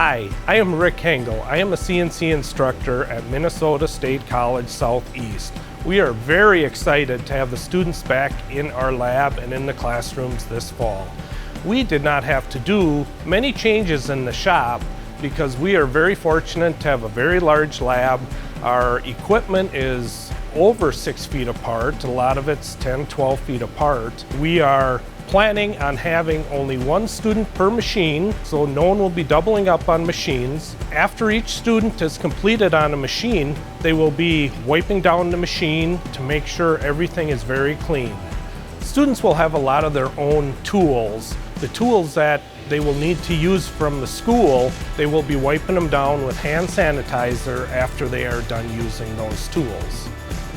Hi, I am Rick Hengel. I am a CNC instructor at Minnesota State College Southeast. We are very excited to have the students back in our lab and in the classrooms this fall. We did not have to do many changes in the shop because we are very fortunate to have a very large lab. Our equipment is over 6 feet apart. A lot of it's 10, 12 feet apart. We are planning on having only one student per machine, so no one will be doubling up on machines. After each student is completed on a machine, they will be wiping down the machine to make sure everything is very clean. Students will have a lot of their own tools. The tools that they will need to use from the school, they will be wiping them down with hand sanitizer after they are done using those tools.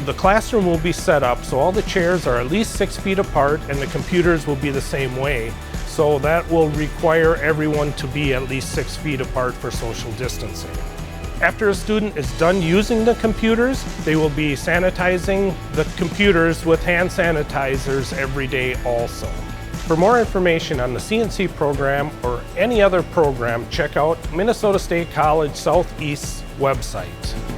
The classroom will be set up so all the chairs are at least 6 feet apart and the computers will be the same way. So that will require everyone to be at least 6 feet apart for social distancing. After a student is done using the computers, they will be sanitizing the computers with hand sanitizers every day also. For more information on the CNC program or any other program, check out Minnesota State College Southeast's website.